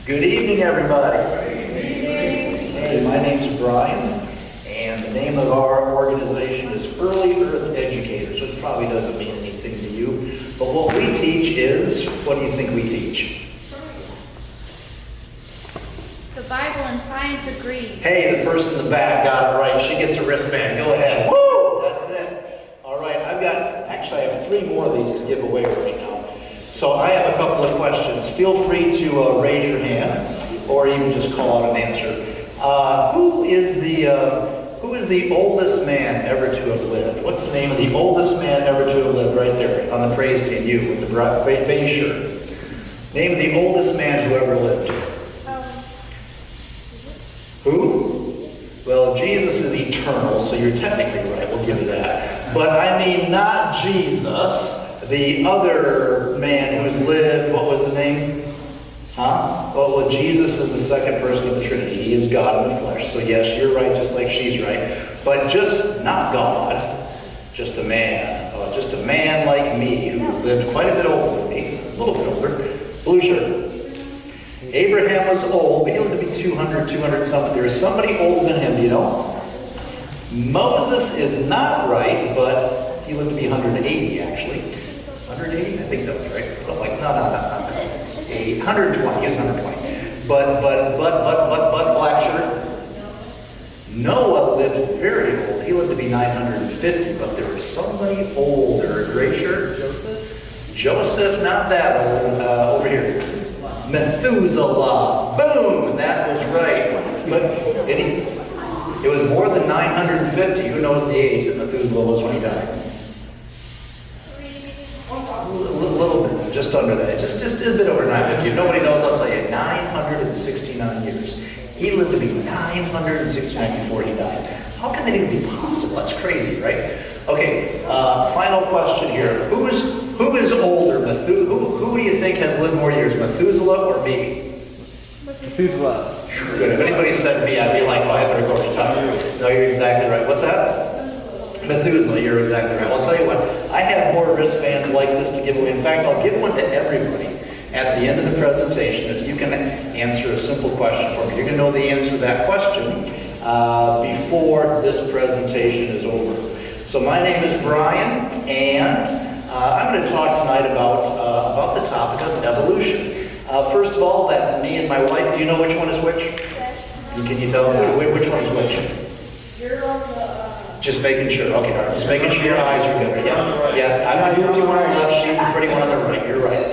Good evening, everybody. Good evening. Hey, my name's Brian, and the name of our organization is Early Earth Educators, which probably doesn't mean anything to you. But what we teach is, what do you think we teach? The Bible and science agree. Hey, the person in the back got it right. She gets a wristband. Go ahead. Woo! That's it. All right, I have 3 more of these to give away right now. So I have a couple of questions. Feel free to raise your hand, or even just call out an answer. Who is the oldest man ever to have lived? What's the name of the oldest man ever to have lived? Right there on the praise team, you with the beige shirt. Name of the oldest man who ever lived. Who? Well, Jesus is eternal, so you're technically right. We'll give you that. But I mean, not Jesus. The other man who's lived, what was his name? Well, Jesus is the second person of the Trinity. He is God in the flesh. So yes, you're right, just like she's right. But just not God, just a man. Just a man like me who lived quite a bit older than me. A little bit older. Blue shirt. Abraham was old, but he lived to be 200 something. There is somebody older than him, do you know? Moses is not right, but he lived to be 180 actually. 180? I think that was right. So like, no. 120. He was 120. But black shirt. Noah lived very old. He lived to be 950, but there was somebody older. Gray shirt? Joseph, not that old. Over here. Methuselah. Boom! That was right. But it was more than 950. Who knows the age that Methuselah was when he died? A little bit, just under that. Just a bit over 950. If nobody knows, I'll tell you. 969 years. He lived to be 969 before he died. How can that even be possible? That's crazy, right? Okay, final question here. Who is older? Who do you think has lived more years, Methuselah or me? Methuselah. Good. If anybody said me, I'd be like, oh, I better go to time. No, you're exactly right. What's that? Methuselah, you're exactly right. Well, I'll tell you what, I have more wristbands like this to give away. In fact, I'll give one to everybody at the end of the presentation if you can answer a simple question for me. You're going to know the answer to that question before this presentation is over. So my name is Brian, and I'm going to talk tonight about the topic of evolution. First of all, that's me and my wife. Do you know which one is which? Yes. Can you tell me which one is which? You're on the... Just making sure. Okay, all right. Just making sure your eyes are good. Yeah. I'm not the one on the left. She's the pretty one on the right. You're right.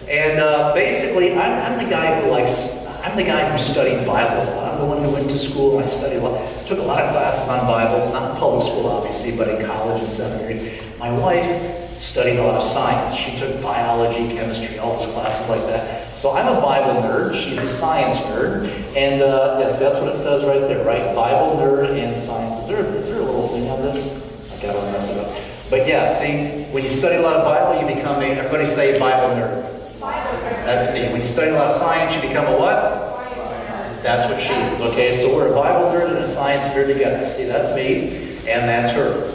And basically, I'm the guy who studied Bible a lot. I'm the one who went to school. I studied a lot. Took a lot of classes on Bible. Not in public school, obviously, but in college and seminary. My wife studied a lot of science. She took biology, chemistry, all those classes like that. So I'm a Bible nerd. She's a science nerd. And yes, that's what it says right there, right? Bible nerd and science. Is there a little thing on this? I gotta mess it up. But yeah, see, when you study a lot of Bible, you become everybody say Bible nerd. Bible nerd. That's me. When you study a lot of science, you become a what? That's what she is. Okay, so we're a Bible nerd and a science nerd together. See, that's me, and that's her.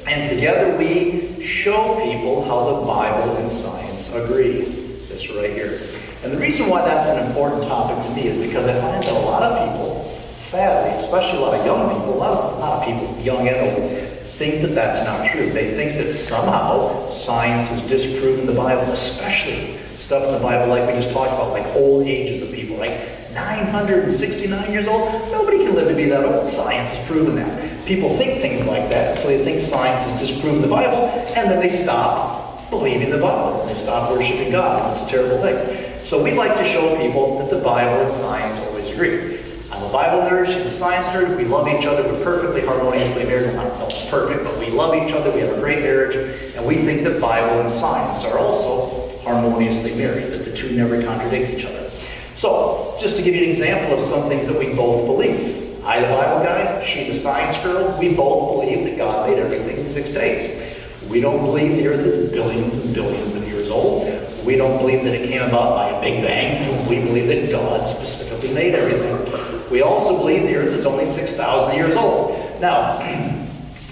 And together we show people how the Bible and science agree. This right here. And the reason why that's an important topic to me is because I find that a lot of people, sadly, especially a lot of young people, a lot of people, young and old, think that that's not true. They think that somehow science has disproven the Bible, especially stuff in the Bible like we just talked about, like old ages of people, right? 969 years old? Nobody can live to be that old. Science has proven that. People think things like that, so they think science has disproven the Bible, and then they stop believing the Bible, and they stop worshiping God, and it's a terrible thing. So we like to show people that the Bible and science always agree. I'm a Bible nerd, she's a science nerd, we love each other, we're perfectly harmoniously married. Well, I don't know if it's perfect, but we love each other, we have a great marriage, and we think that Bible and science are also harmoniously married, that the two never contradict each other. So, just to give you an example of some things that we both believe. I, the Bible guy, she, the science girl, we both believe that God made everything in 6 days. We don't believe the earth is billions and billions of years old. We don't believe that it came about by a big bang. We believe that God specifically made everything. We also believe the earth is only 6,000 years old. Now,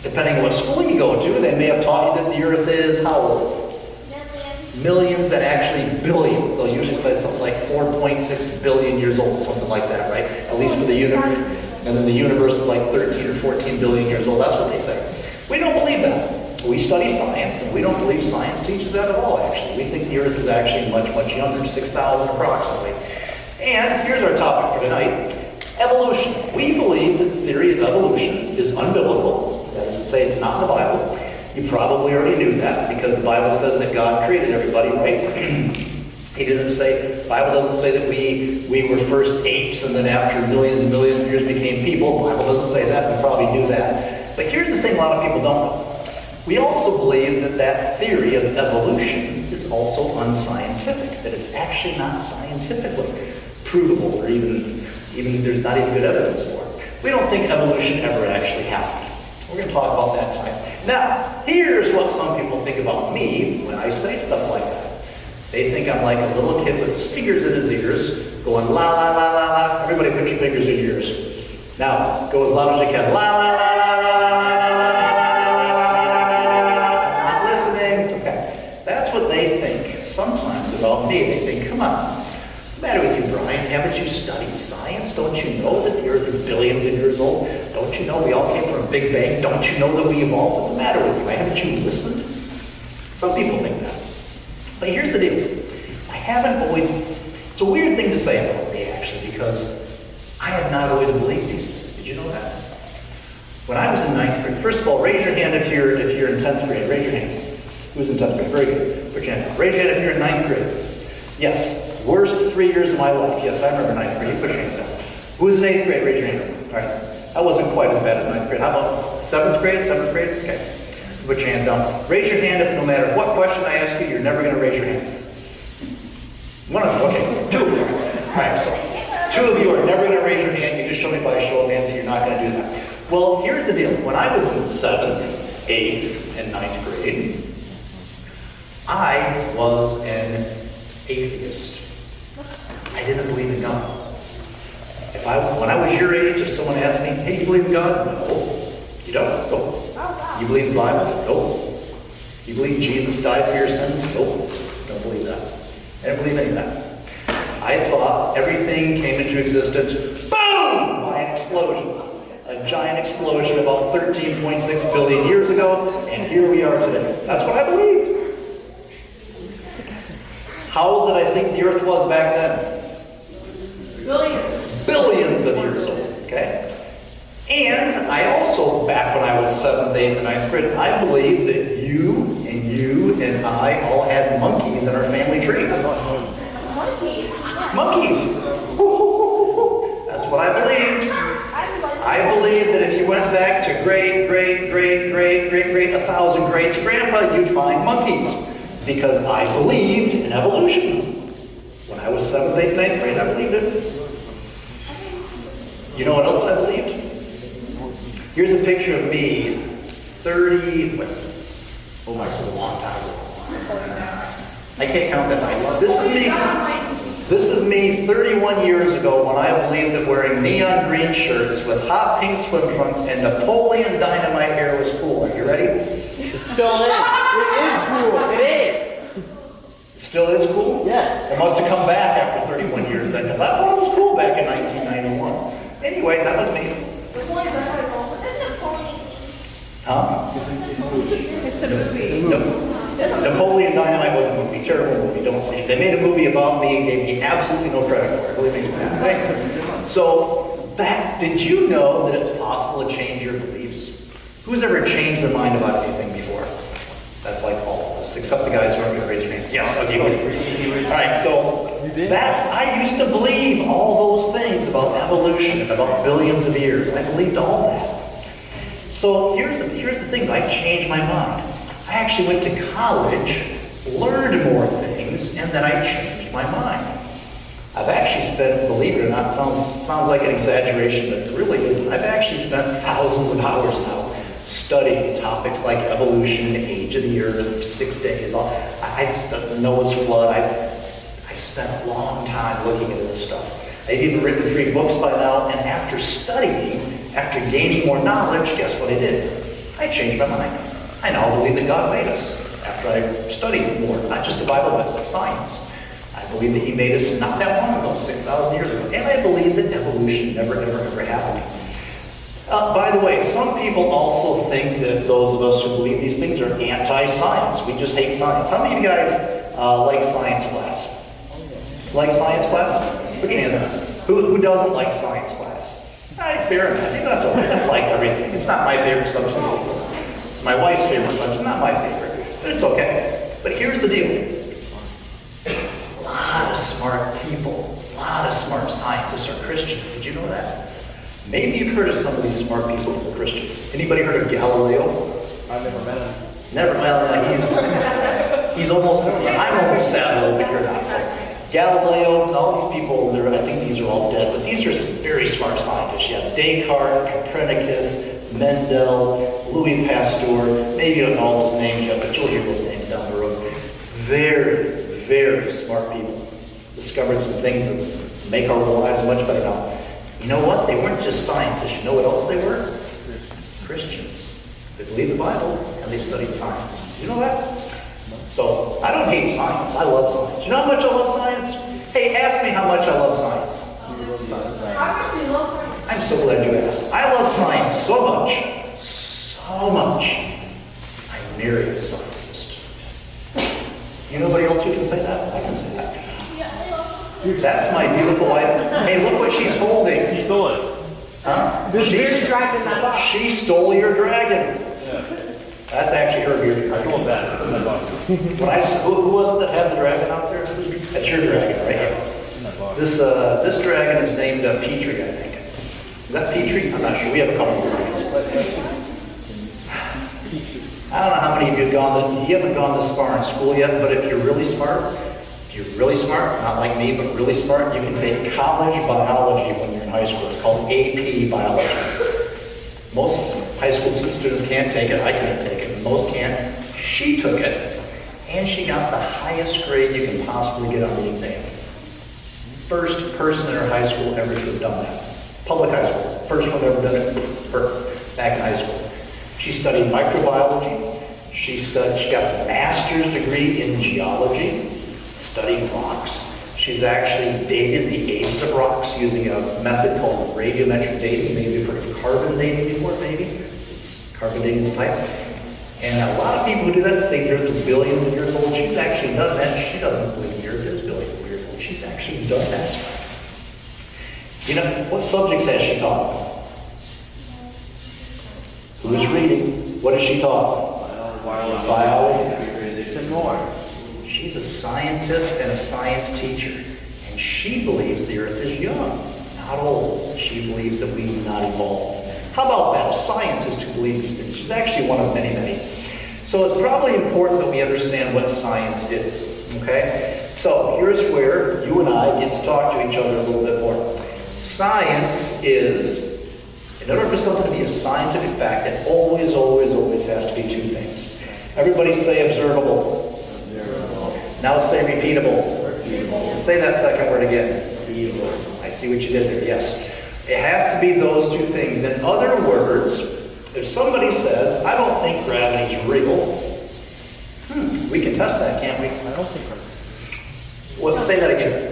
depending on what school you go to, they may have taught you that the earth is how old? Millions and actually billions. So They usually say something like 4.6 billion years old, something like that, right? At least for the universe. And then the universe is like 13 or 14 billion years old. That's what they say. We don't believe that. We study science, and we don't believe science teaches that at all, actually. We think the Earth is actually much, much younger, 6,000 approximately. And here's our topic for tonight. Evolution. We believe that the theory of evolution is unbiblical. That is to say, it's not in the Bible. You probably already knew that because the Bible says that God created everybody, right? He didn't say, the Bible doesn't say that we were first apes and then after millions and millions of years became people. The Bible doesn't say that. We probably knew that. But here's the thing a lot of people don't know. We also believe that that theory of evolution is also unscientific, that it's actually not scientifically provable or even there's not even good evidence for it. We don't think evolution ever actually happened. We're going to talk about that tonight. Now, here's what some people think about me when I say stuff like that. They think I'm like a little kid with his fingers in his ears, going la la la la la. Everybody put your fingers in your ears. Now, go as loud as you can. La la la la la la la. Not listening. Okay. That's what they think sometimes about me. They think, come on. What's the matter with you, Brian? Haven't you studied science? Don't you know that the Earth is billions of years old? Don't you know we all came from a big bang? Don't you know that we evolved? What's the matter with you? Haven't you listened? Some people think that. But here's the deal. I haven't always... It's a weird thing to say about me, actually, because I have not always believed these things. Did you know that? When I was in 9th grade, first of all, raise your hand if you're in 10th grade. Raise your hand. Who's in 10th grade? Very good. Put your hand up. Raise your hand if you're in 9th grade. Yes. Worst 3 years of my life. Yes, I remember 9th grade. You put your hand down. Who's in 8th grade? Raise your hand. All right. I wasn't quite as bad as 9th grade. How about 7th grade? 7th grade? Okay. Put your hand down. Raise your hand if no matter what question I ask you, you're never going to raise your hand. One of them. Okay. 2 of you. All right. So 2 of you are never going to raise your hand. You just show me by a show of hands that you're not going to do that. Well, here's the deal. When I was in 7th, 8th, and 9th grade, I was an atheist. I didn't believe in God. When I was your age, if someone asked me, hey, do you believe in God? No. You don't? Nope. You believe in the Bible? Nope. You believe Jesus died for your sins? Nope. Don't believe that. I didn't believe any of that. I thought everything came into existence, boom, by an explosion. A giant explosion about 13.6 billion years ago, and here we are today. That's what I believed. How old did I think the Earth was back then? Billions. Billions of years old, okay? And I also, back when I was 7th, 8th, and 9th grade, I believed that you and I all had monkeys in our family tree. Monkeys. Monkeys! That's what I believed. I believed that if you went back to great, 1,000 greats grandpa, you'd find monkeys. Because I believed in evolution. When I was 7th, 8th, 9th grade, I believed it. You know what else I believed? Here's a picture of me, 30, oh my, this is a long time ago. I can't count that night. This is me 31 years ago when I believed that wearing neon green shirts with hot pink swim trunks and Napoleon Dynamite hair was cool. Are you ready? It still is. It is cool. It is. It still is cool? Yes. It must have come back after 31 years then, because I thought it was cool back in 1991. Anyway, that was me. Huh? It's a movie. Napoleon Dynamite was a movie. Terrible movie. Don't see it. They made a movie about me and gave me absolutely no credit for it. Believe me. So, did you know that it's possible to change your beliefs? Who's ever changed their mind about anything before? That's like all of us, except the guys who aren't going to raise your hand. Yes, okay, good. All right, so I used to believe all those things about evolution and about billions of years. I believed all that. So here's the thing, I changed my mind. I actually went to college, learned more things, and then I changed my mind. I've actually spent, believe it or not, sounds like an exaggeration, but it really isn't. I've actually spent thousands of hours now studying topics like evolution, age of the earth, 6 days. I studied Noah's flood. I've spent a long time looking into this stuff. I've even written 3 books by now, and after studying, after gaining more knowledge, guess what I did? I changed my mind. I now believe that God made us after I studied more, not just the Bible, but science. I believe that he made us not that long ago, 6,000 years ago. And I believe that evolution never, ever, ever happened. By the way, some people also think that those of us who believe these things are anti-science. We just hate science. How many of you guys like science class? Like science class? Put your hand up. Who doesn't like science class? All right, fair enough. You don't have to like everything. It's not my favorite subject. It's my wife's favorite subject, not my favorite. But it's okay. But here's the deal. A lot of smart people, a lot of smart scientists are Christians. Did you know that? Maybe you've heard of some of these smart people who are Christians. Anybody heard of Galileo? I've never met him. Never, well, he's almost, I'm almost sad though, but you're not. Galileo, all these people, I think these are all dead, but these are some very smart scientists. You have Descartes, Copernicus, Mendel, Louis Pasteur, maybe you don't know all those names yet, but you'll hear those names down the road. Very, very smart people. Discovered some things that make our lives much better now. You know what? They weren't just scientists. You know what else they were? Christians. They believed the Bible and they studied science. You know that? So, I don't hate science. I love science. You know how much I love science? Hey, ask me how much I love science. How much do you love science? I'm so glad you asked. I love science so much, I married a scientist. You know anybody else who can say that? I can say that. That's my beautiful wife. Hey, look what she's holding. He stole it. Huh? There's beard dragon in that box. She stole your dragon. Yeah. That's actually her beard I dragon. told that. It's in that box. Who was it that had the dragon out there? That's your dragon, right here. It's in that box. This dragon is named Petrie, I think. Is that Petrie? I'm not sure. We have a couple of dragons. I don't know how many of you have gone. You haven't gone this far in school yet, but if you're really smart, not like me, but really smart, you can take college biology when you're in high school. It's called AP biology. Most high school students can't take it. I couldn't take it. Most can't. She took it, and she got the highest grade you can possibly get on the exam. First person in her high school ever to have done that. Public high school. First one ever done it. Her, back in high school. She studied microbiology. She got a master's degree in geology, studying rocks. She's actually dated the ages of rocks using a method called radiometric dating. Maybe you've heard of carbon dating before, maybe? It's carbon dating is type. And a lot of people who do that say the Earth is billions of years old. She's actually done that. She doesn't believe the Earth is billions of years old. She's actually done that. You know, what subjects has she taught? Who's reading? What has she taught? Biology. Physics and more. She's a scientist and a science teacher. And she believes the Earth is young, not old. She believes that we did not evolve. How about that? A scientist who believes these things. She's actually one of many, many. So it's probably important that we understand what science is. Okay? So here's where you and I get to talk to each other a little bit more. Science is, in order for something to be a scientific fact, it always has to be two things. Everybody say observable. Now say repeatable. Say that second word again. I see what you did there, yes. It has to be those two things. In other words, if somebody says, I don't think gravity is real, we can test that, can't we? I don't think gravity. Well, say that again.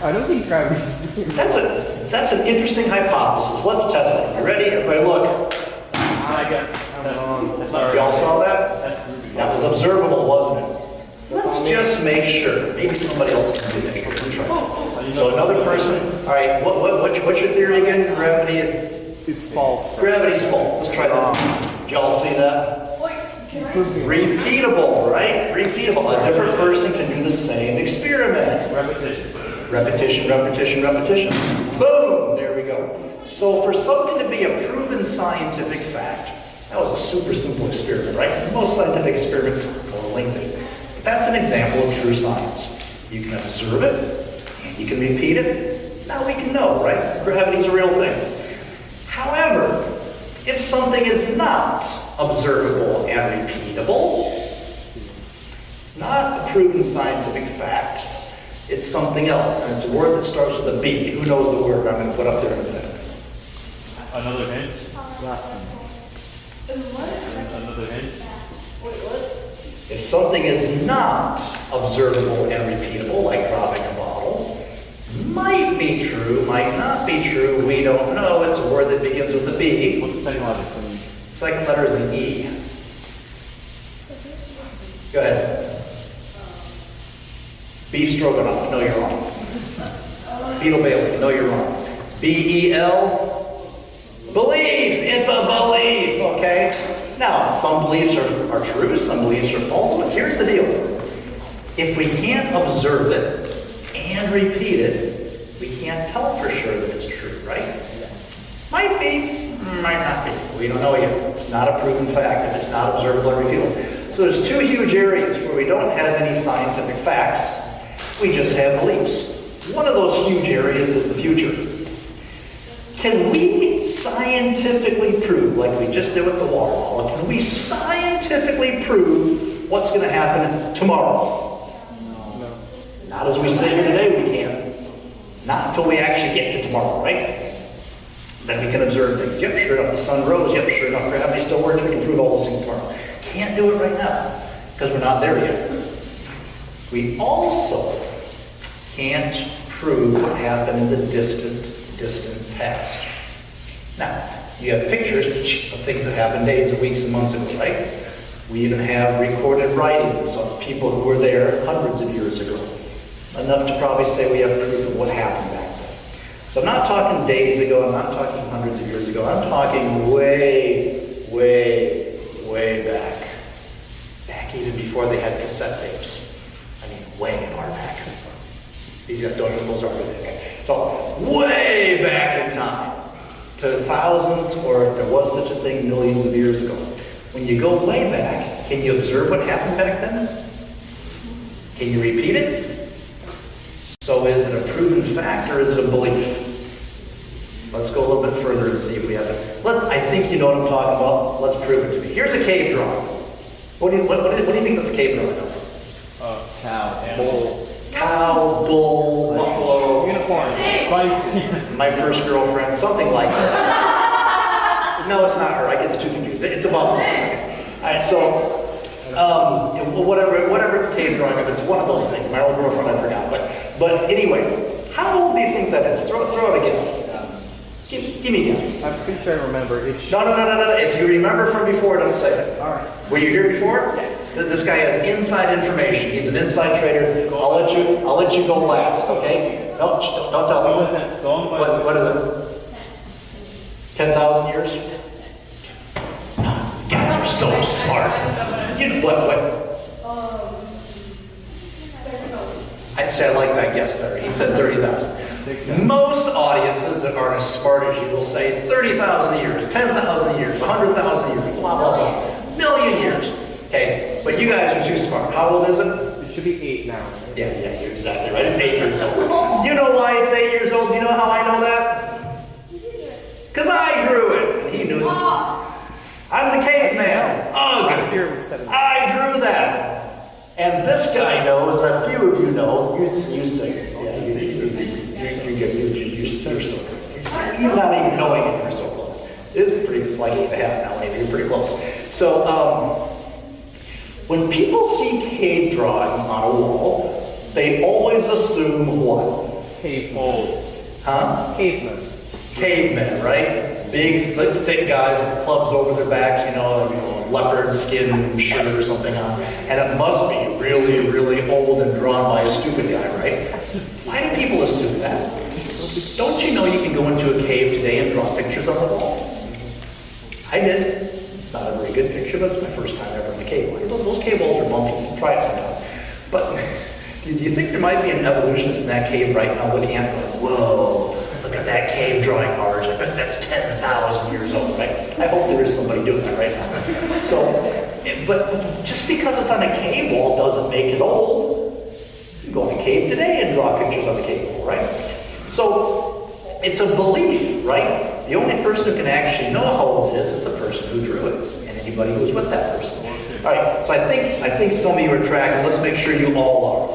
I don't think gravity is real. That's an interesting hypothesis. Let's test it. You ready? Everybody look. I guess. Y'all saw that? That was observable, wasn't it? Let's just make sure. Maybe somebody else can do that. We'll try. So another person. All right. What's your theory again? Gravity. It's false. Gravity's false. Let's try that. Did y'all see that? Wait, can I? Repeatable, right? Repeatable. A different person can do the same experiment. Repetition. Boom! There we go. So for something to be a proven scientific fact, that was a super simple experiment, right? Most scientific experiments are lengthy. But that's an example of true science. You can observe it, and you can repeat it. Now we can know, right? Gravity is a real thing. However, if something is not observable and repeatable, it's not a proven scientific fact. It's something else, and it's a word that starts with a B. Who knows the word I'm going to put up there in a minute? Another hint? What? Another hint? Wait, what? If something is not observable and repeatable, like don't know, it's a word that begins with a B. What's the second letter? Second letter is an E. Go ahead. Beef stroganoff. No, you're wrong. Beetle Bailey. No, you're wrong. B-E-L. Belief. It's a belief. Okay. Now, some beliefs are true. Some beliefs are false. But here's the deal. If we can't observe it and repeat it, we can't tell for sure that it's true, right? Might be, might not be. We don't know yet. It's not a proven fact if it's not observable or repeatable. So there's two huge areas where we don't have any scientific facts. We just have beliefs. One of those huge areas is the future. Can we scientifically prove, like we just did with the water bottle, can we scientifically prove what's going to happen tomorrow? No. Not as we sit here today, we can. Not until we actually get to tomorrow, right? Then we can observe things. Yep, sure enough, the sun rose. Yep, sure enough, gravity still works. We can prove all those things tomorrow. Can't do it right now because we're not there yet. We also can't prove what happened in the distant past. Now, you have pictures of things that happened days or weeks and months ago, right? We even have recorded writings of people who were there hundreds of years ago. Enough to probably say we have proof of what happened back then. So I'm not talking days ago, I'm not talking hundreds of years ago, I'm talking way, way, way back. Back even before they had cassette tapes. I mean, way far back. These guys don't know those are okay. So, way back in time. To thousands, or if there was such a thing, millions of years ago. When you go way back, can you observe what happened back then? Can you repeat it? So is it a proven fact or is it a belief? Let's go a little bit further and see if we have it. I think you know what I'm talking about. Let's prove it to me. Here's a cave drawing. What do you think this cave drawing of? Cow. Bull. Cow, bull, buffalo, Unicorn. Bison. my first girlfriend, something like that. No, it's not her. I get the two confused. It's a buffalo. All right, so whatever it's cave drawing of, it's one of those things. My old girlfriend, I forgot. But anyway, how old do you think that is? Throw out a guess. Give me a guess. I'm pretty sure I remember. It's No. If you remember from before, don't say it. All right. Were you here before? Yes. This guy has inside information. He's an inside trader. I'll let you go last, okay? No, don't tell me. Listen, go on by What is it? 10,000 years? You guys are so smart. What? I'd say I like that guess better. He said 30,000. Most audiences that aren't as smart as you will say 30,000 years, 10,000 years, 100,000 years, blah, blah, blah. Million years. Okay, but you guys are too smart. How old is it? It should be 8 now. Yeah, you're exactly right. It's 8 years old. You know why it's 8 years old? Do you know how I know that? Because I grew it. He knew it. I'm the caveman. Oh, Last year it was 7. I drew that. And this guy knows, and a few of you know, you say, yeah, you're so close. You're not even knowing it, you're so close. It's like 8.5 now, maybe. You're pretty close. So, when people see cave drawings on a wall, they always assume what? Cave molds. Huh? Cavemen. Cavemen, right? Big, thick guys with clubs over their backs, leopard skin shirt or something on. And it must be really, really old and drawn by a stupid guy, right? Why do people assume that? Don't you know you can go into a cave today and draw pictures on the wall? I did. It's not a very good picture, but it's my first time ever in a cave wall. Those cave walls are bumpy. Try it sometime. But do you think there might be an evolutionist in that cave right now looking at it like, whoa, look at that cave drawing, Marge. I bet that's 10,000 years old, right? I hope there is somebody doing that right now. So, but just because it's on a cave wall doesn't make it old. You can go in a cave today and draw pictures on the cave wall, right? So, it's a belief, right? The only person who can actually know how old it is the person who drew it, and anybody who was with that person. All right, so I think some of you are tracking. Let's make sure you all are.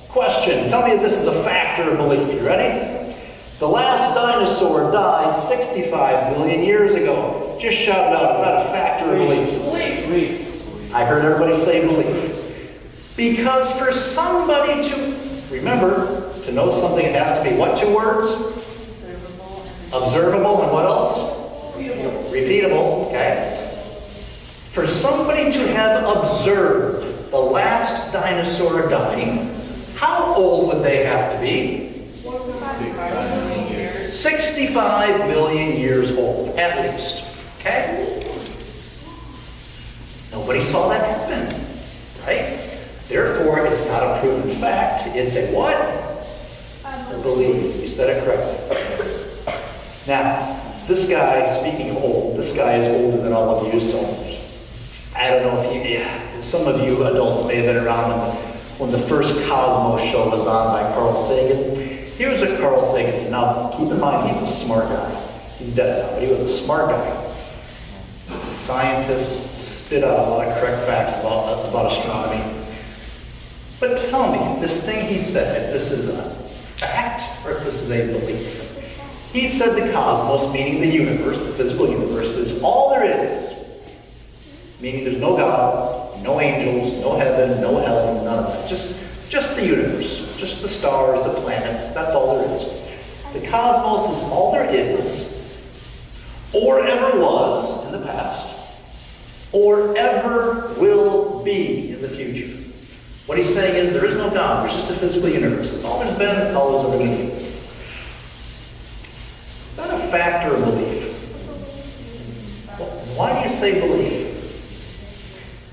Question, tell me if this is a fact or a belief. You ready? The last dinosaur died 65 million years ago. Just shout it out. Is that a fact or a belief? Belief. I heard everybody say belief. Because for somebody to, remember, to know something, it has to be what 2 words? Observable and what else? Repeatable, okay? For somebody to have observed the last dinosaur dying, how old would they have to be? 65 million years old, at least. Okay? Nobody saw that happen, right? Therefore, it's not a proven fact. It's a what? A belief. You said it correctly. Now, this guy, speaking of old, this guy is older than all of you, so I don't know if some of you adults may have been around when the first Cosmos show was on by Carl Sagan. Here's what Carl Sagan said. Now, keep in mind, he's a smart guy. He's dead now, but he was a smart guy. Scientist, spit out a lot of correct facts about astronomy. But tell me, this thing he said, if this is a fact or if this is a belief. He said the cosmos, meaning the universe, the physical universe, is all there is. Meaning there's no God, no angels, no heaven, no hell, none of that. Just the universe, just the stars, the planets, that's all there is. The cosmos is all there is, or ever was in the past, or ever will be in the future. What he's saying is there is no God, there's just a physical universe. It's all there's been, it's all there's ever going to be. Is that a fact or a belief? Well, why do you say belief?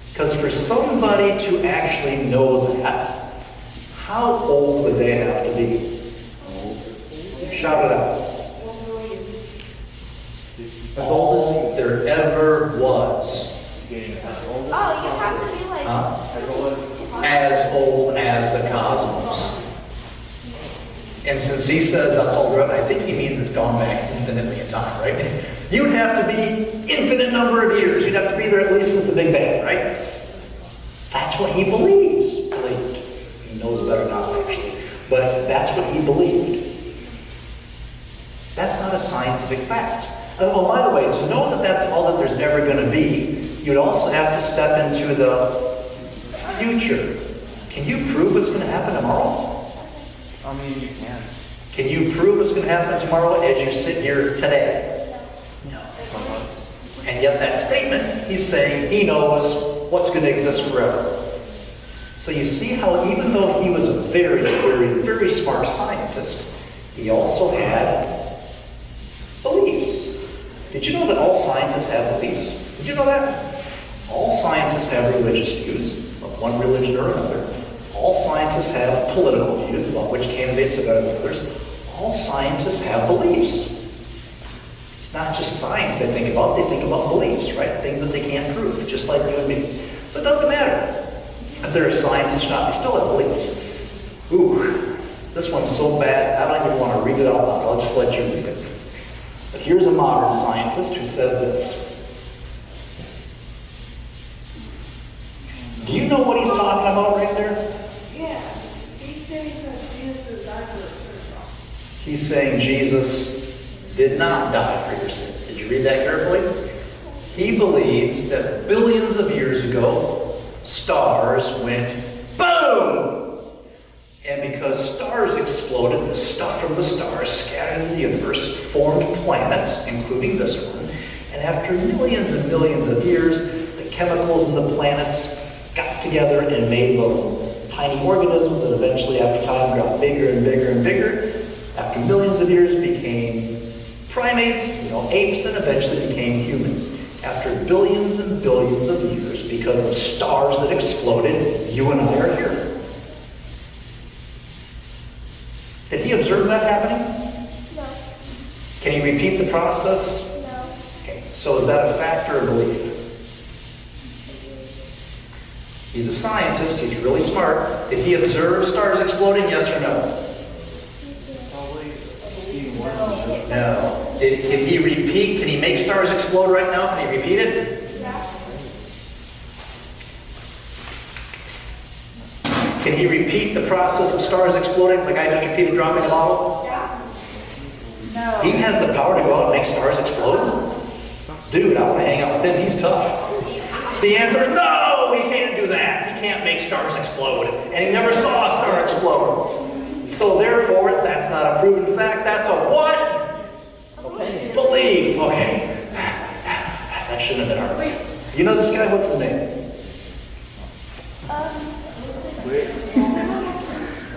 Because for somebody to actually know that, how old would they have to be? Shout it out. As old as there ever was. Oh, you have to be like... As old as the cosmos. And since he says that's all right, I think he means it's gone back infinitely in time, right? You'd have to be infinite number of years. You'd have to be there at least since the Big Bang, right? That's what he believed. He knows better now, actually. But that's what he believed. That's not a scientific fact. Oh, by the way, to know that that's all that there's ever going to be, you'd also have to step into the future. Can you prove what's going to happen tomorrow? I mean, you can. Can you prove what's going to happen tomorrow as you sit here today? No. And yet that statement, he's saying he knows what's going to exist forever. So you see how even though he was a very, very, very smart scientist, he also had beliefs. Did you know that all scientists have beliefs? Did you know that? All scientists have religious views of one religion or another. All scientists have political views about which candidates are better than others. All scientists have beliefs. It's not just science they think about beliefs, right? Things that they can't prove, just like you and me. So it doesn't matter if they're a scientist or not, they still have beliefs. Ooh, this one's so bad, I don't even want to read it out loud. I'll just let you read it. But here's a modern scientist who says this. Do you know what he's talking about right there? Yeah. He's saying that Jesus died for us. He's saying Jesus did not die for your sins. Did you read that carefully? He believes that billions of years ago, stars went boom! And because stars exploded, the stuff from the stars scattered in the universe formed planets, including this one. And after millions and millions of years, the chemicals in the planets got together and made little tiny organisms that eventually, after time, got bigger and bigger and bigger. After millions of years, became primates, apes, and eventually became humans. After billions and billions of years, because of stars that exploded, you and I are here. Did he observe that happening? No. Can he repeat the process? No. Okay, so is that a fact or a belief? He's a scientist, he's really smart. Did he observe stars exploding, yes or no? No. Can he repeat? Can he make stars explode right now? Can he repeat it? Yeah. Can he repeat the process of stars exploding like I just repeated dropping a bottle? Yeah. No. He has the power to go out and make stars explode? Dude, I want to hang out with him. He's tough. The answer is no! He can't do that. He can't make stars explode. And he never saw a star explode. So therefore, that's not a proven fact. That's a what? A believe. Okay. That shouldn't have been hard. You know this guy? What's his name?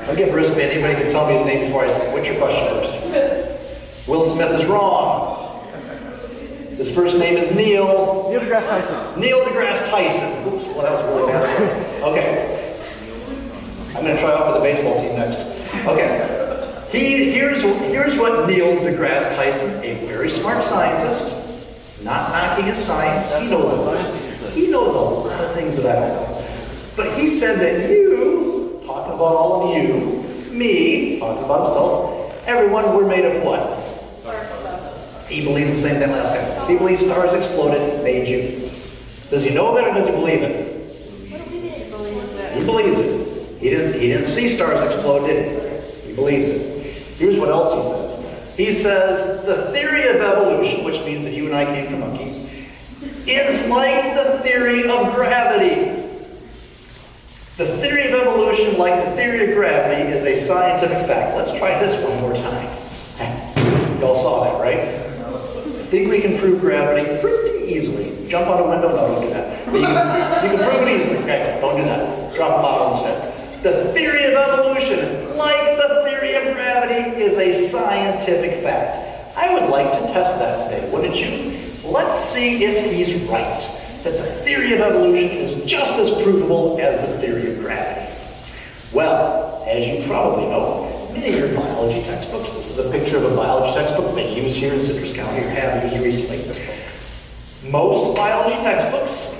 I'll give wristband. Anybody can tell me his name before I say. What's your question first? Will Smith is wrong. His first name is Neil. Neil deGrasse Tyson. Neil deGrasse Tyson. Oops, well, that was really bad. Okay. I'm going to try out for the baseball team next. Okay. Here's what Neil deGrasse Tyson, a very smart scientist, not knocking his science. He knows a lot of things that I don't know. But he said that you, talking about all of you, me, talking about himself, everyone, we're made of what? He believes the same thing last time. He believes stars exploded, made you. Does he know that or does he believe it? He believes it. He didn't see stars explode, did he? He believes it. Here's what else he says. He says, the theory of evolution, which means that you and I came from monkeys, is like the theory of gravity. The theory of evolution, like the theory of gravity, is a scientific fact. Let's try this one more time. You all saw that, right? I think we can prove gravity pretty easily. Jump out a window? No, don't do that. You can prove it easily. Okay, don't do that. Drop a bottle instead. The theory of evolution, like the theory of gravity, is a scientific fact. I would like to test that today, wouldn't you? Let's see if he's right, that the theory of evolution is just as provable as the theory of gravity. Well, as you probably know, many of your biology textbooks, this is a picture of a biology textbook they use here in Citrus County, or have used recently. Most biology textbooks,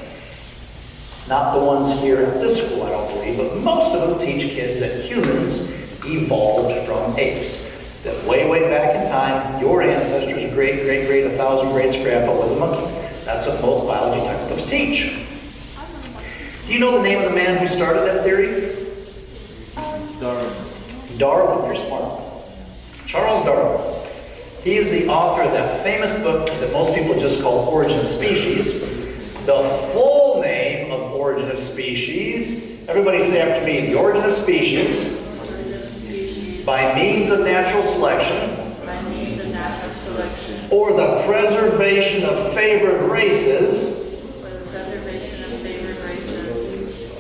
not the ones here at this school, I don't believe, but most of them teach kids that humans evolved from apes. That way, way back in time, your ancestors, great, great, great, 1,000 greats grandpa was a monkey. That's what most biology textbooks teach. Do you know the name of the man who started that theory? Darwin. Darwin, you're smart. Charles Darwin. He is the author of that famous book that most people just call Origin of Species. The full name of Origin of Species, everybody say after me, the origin of species, by means of natural selection, or the preservation of favored races,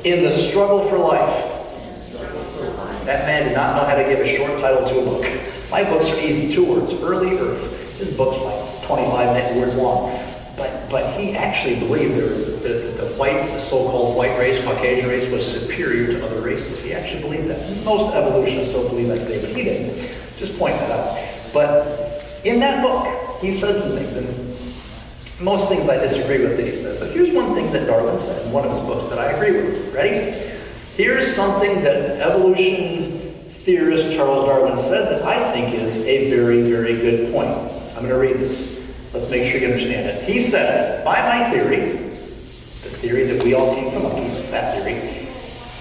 in the struggle for life. That man did not know how to give a short title to a book. My books are easy, 2 words, Early Earth. His book's like 25 words long. But he actually believed there was the so-called white race, Caucasian race, was superior to other races. He actually believed that. Most evolutionists don't believe that today, but he didn't. Just point that out. But in that book, he said some things, and most things I disagree with that he said. But here's one thing that Darwin said in one of his books that I agree with. Ready? Here's something that evolution theorist Charles Darwin said that I think is a very, very good point. I'm going to read this. Let's make sure you understand it. He said, by my theory, the theory that we all came from monkeys, that theory,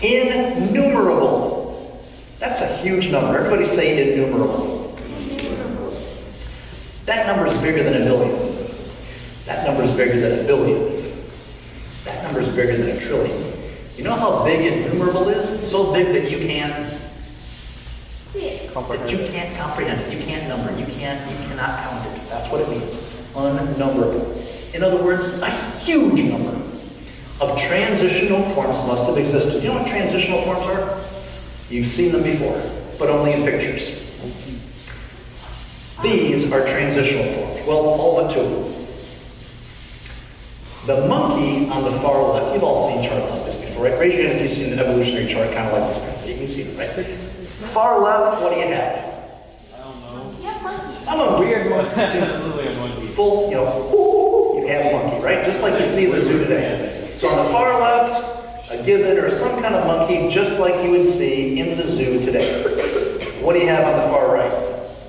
innumerable. That's a huge number. Everybody say innumerable. That number is bigger than a million. That number is bigger than a billion. That number is bigger than a trillion. You know how big innumerable is? It's so big that you can't comprehend it. You can't number it. You cannot count it. That's what it means. Unnumberable. In other words, a huge number of transitional forms must have existed. You know what transitional forms are? You've seen them before, but only in pictures. These are transitional forms. Well, all but 2 of them. The monkey on the far left, you've all seen charts like this before, right? Raise your hand if you've seen an evolutionary chart kind of like this. You've seen it, right? Far left, what do you have? I'm a weird monkey. Full, you have monkey, right? Just like you see in the zoo today. So on the far left, a gibbon or some kind of monkey, just like you would see in the zoo today. What do you have on the far right?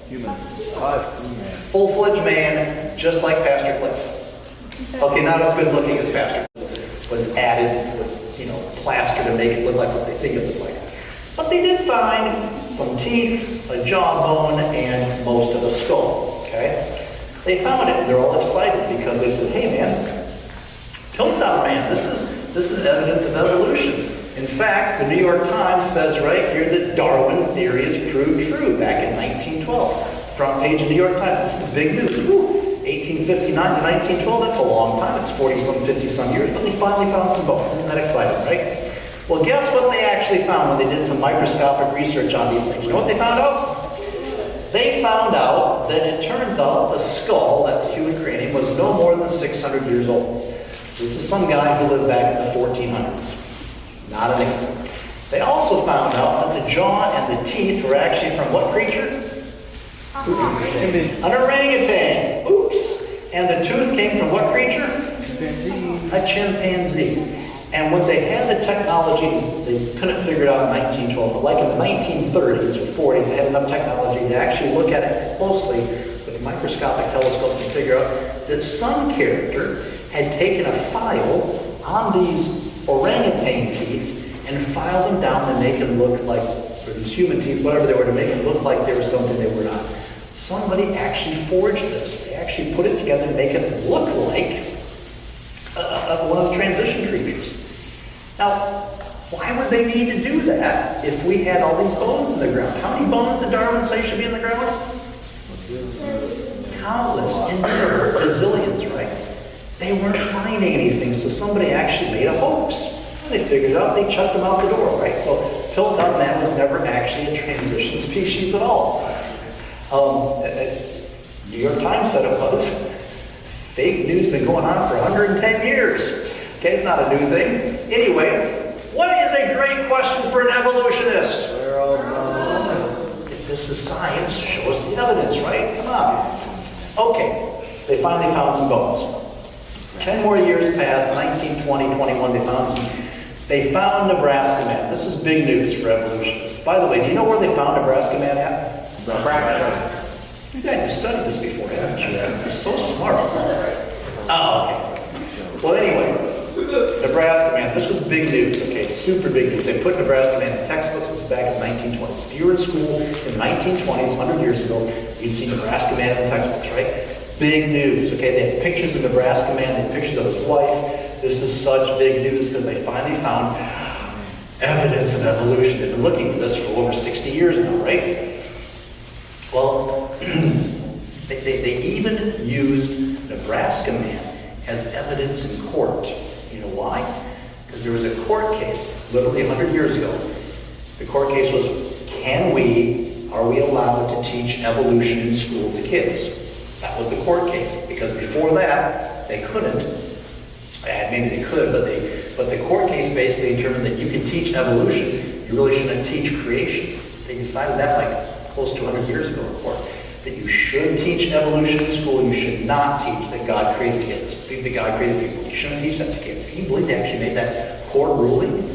Human. Us. Full-fledged man, just like Pastor Cliff. Okay, not as good looking as Pastor Cliff. Was added with, plaster to make it look like what they think it looked like. But they did find some teeth, a jawbone, and most of a skull. Okay? They found it, and they're all excited because they said, "Hey, man, Piltdown man, this is evidence of evolution." In fact, the New York Times says right here that Darwin theory is proved true back in 1912. Front page of the New York Times. This is big news. Woo. 1859 to 1912, that's a long time. It's 40-some, 50-some years, but they finally found some bones. Isn't that exciting, right? Well, guess what they actually found when they did some microscopic research on these things? You know what they found out? They found out that it turns out the skull, that's the human cranium, was no more than 600 years old. This is some guy who lived back in the 1400s. Not an ape. They also found out that the jaw and the teeth were actually from what creature? An orangutan. Oops. And the tooth came from what creature? A chimpanzee. And when they had the technology, they couldn't figure it out in 1912, but like in the 1930s or 40s, they had enough technology to actually look at it closely with microscopic telescopes and figure out that some character had taken a file on these orangutan teeth and filed them down to make them look like, or these human teeth, whatever they were, to make them look like they were something they were not. Somebody actually forged this. They actually put it together to make it look like one of the transition creatures. Now, why would they need to do that if we had all these bones in the ground? How many bones did Darwin say should be in the ground? Countless, innumerable, gazillions, right? They weren't finding anything, so somebody actually made a hoax. And they figured it out, they chucked them out the door, right? So, Piltdown Man was never actually a transition species at all. New York Times said it was. Fake news has been going on for 110 years. Okay, it's not a new thing. Anyway, what is a great question for an evolutionist? If this is science, show us the evidence, right? Come on. Okay, they finally found some bones. 10 more years passed, 1920, 21, they found Nebraska man. This is big news for evolutionists. By the way, do you know where they found Nebraska man at? Nebraska. You guys have studied this before, haven't you? You're so smart. Oh, okay. Well, anyway, Nebraska man, this was big news, okay? Super big news. They put Nebraska man in textbooks. This is back in the 1920s. If you were in school in the 1920s, 100 years ago, you'd see Nebraska man in the textbooks, right? Big news, okay? They had pictures of Nebraska man, they had pictures of his wife. This is such big news because they finally found evidence of evolution. They've been looking for this for over 60 years now, right? Well, they even used Nebraska man as evidence in court. You know why? Because there was a court case literally 100 years ago. The court case was, are we allowed to teach evolution in school to kids? That was the court case, because before that, they couldn't. Maybe they could, but the court case basically determined that you can teach evolution, you really shouldn't teach creation. They decided that like close to 100 years ago in court, that you should teach evolution in school, you should not teach that God created kids, that God created people. You shouldn't teach that to kids. Can you believe they actually made that court ruling?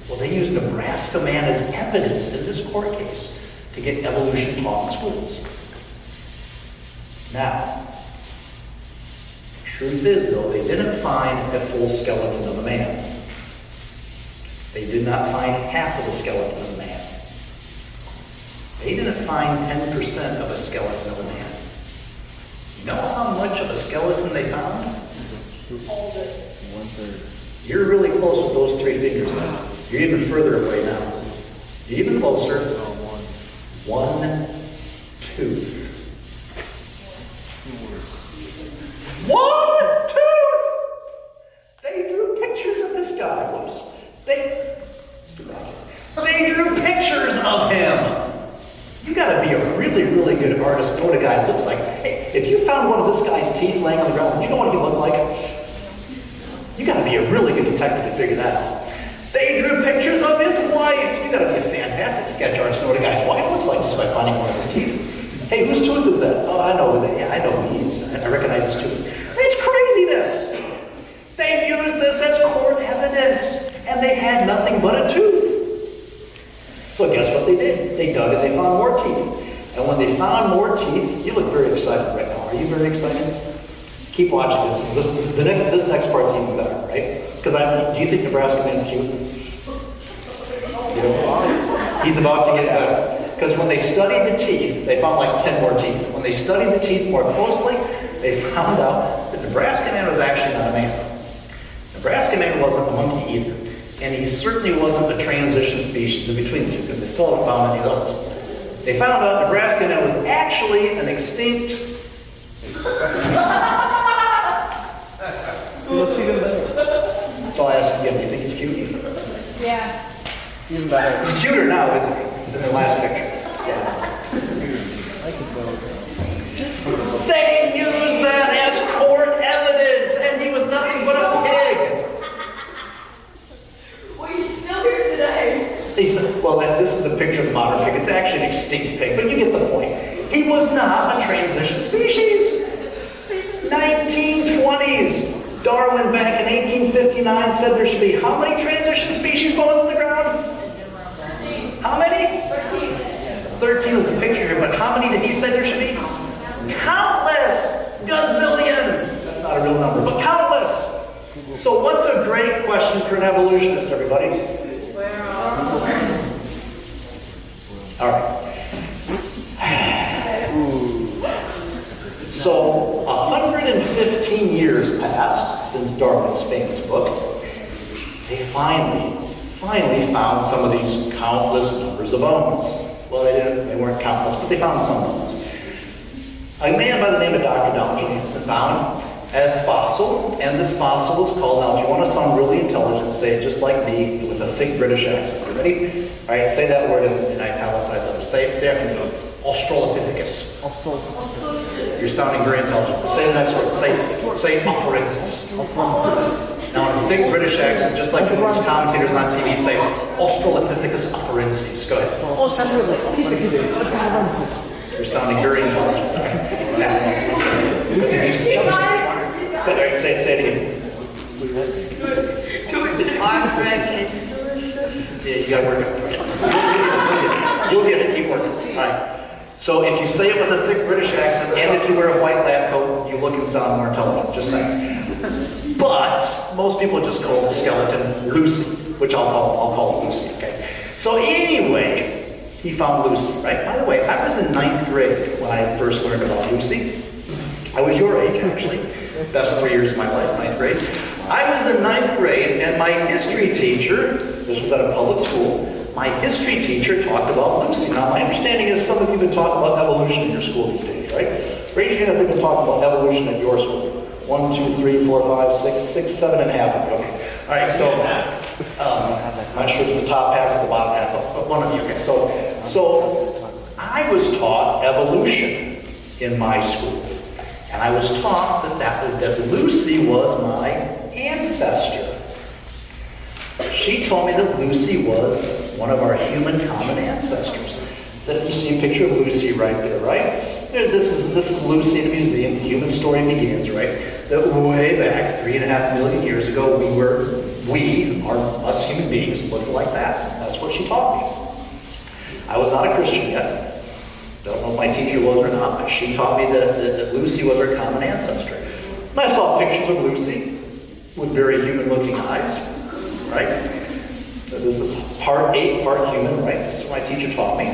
Well, they used Nebraska man as evidence in this court case to get evolution taught in schools. Now, truth is, though, they didn't find a full skeleton of a man. They did not find half of the skeleton of a man. They didn't find 10% of a skeleton of a man. You know how much of a skeleton they found? 1/3. You're really close with those three fingers now. You're even further away now. You're even closer. One tooth. One tooth! They drew pictures of this guy. Whoops. They drew pictures of him. You gotta be a really, really good artist to know what a guy looks like. Hey, if you found one of this guy's teeth laying on the ground, you know what he looked like? You gotta be a really good detective to figure that out. They drew pictures of his wife. You gotta be a fantastic sketch artist to know what a guy's wife looks like just by finding one of his teeth. Hey, whose tooth is that? Oh, I know that. Yeah, I know who he is. I recognize his tooth. It's craziness. They used this as court evidence, and they had nothing but a tooth. So guess what they did? They dug and they found more teeth. And when they found more teeth, you look very excited right now. Are you very excited? Keep watching this. This next part's even better, right? Because do you think Nebraska man's cute? He's about to get better. Because when they studied the teeth, they found like 10 more teeth. When they studied the teeth more closely, they found out that Nebraska man was actually not a man. Nebraska man wasn't a monkey either. And he certainly wasn't a transition species in between the two, because they still haven't found any of those. They found out Nebraska man was actually an extinct He looks even better. So I'll ask you again, do you think he's cute? Yeah. Even better. He's cuter now, isn't he? Than the last picture. Yeah. I can tell. They used that as court evidence, and he was nothing but a pig. Well, you're still here today. He said, well, this is a picture of the modern pig. It's actually an extinct pig, but you get the point. He was not a transition species. 1920s. Darwin back in 1859 said there should be how many transition species going to the ground? 13. How many? 13. 13 was the picture here, but how many did he say there should be? Countless! Gazillions! That's not a real number, but countless! So what's a great question for an evolutionist, everybody? Where are All right. So 115 years passed since Darwin's famous book. They finally found some of these countless numbers of bones. Well, they weren't countless, but they found some bones. A man by the name of Dr. Dalton was found as fossil, and this fossil was called, now if you want to sound really intelligent, say it just like me, with a thick British accent. You ready? All right, say that word in italicized letters. Say after me. Australopithecus. You're sounding very intelligent. Say the next word. Say afarensis. Now in a thick British accent, just like the commentators on TV say, Australopithecus afarensis. Go ahead. You're sounding very intelligent. Say it again. Yeah, you gotta work it. You'll get it. Keep working. All right. So if you say it with a thick British accent, and if you wear a white lab coat, you look and sound more intelligent. Just saying. But most people just call the skeleton Lucy, which I'll call Lucy. Okay. So anyway, he found Lucy. Right. By the way, I was in 9th grade when I first learned about Lucy. I was your age, actually. Best 3 years of my life, 9th grade. I was in 9th grade, and my history teacher, this was at a public school, my history teacher talked about Lucy. Now, my understanding is some of you have been talking about evolution in your school these days, right? Raise your hand if you've been talking about evolution at your school. 1, 2, 3, 4, 5, 6, 7 and a half of you. Okay. All right, so I'm not sure if it's the top half or the bottom half, but one of you. Okay, so I was taught evolution in my school. And I was taught that Lucy was my ancestor. She told me that Lucy was one of our human common ancestors. That you see a picture of Lucy right there, right? This is Lucy in the museum. The human story begins, right? That way back 3.5 million years ago, us human beings looked like that. That's what she taught me. I was not a Christian yet. Don't know if my teacher was or not, but she taught me that Lucy was her common ancestor. And I saw pictures of Lucy with very human-looking eyes, right? So this is part ape, part human, right? This is what my teacher taught me.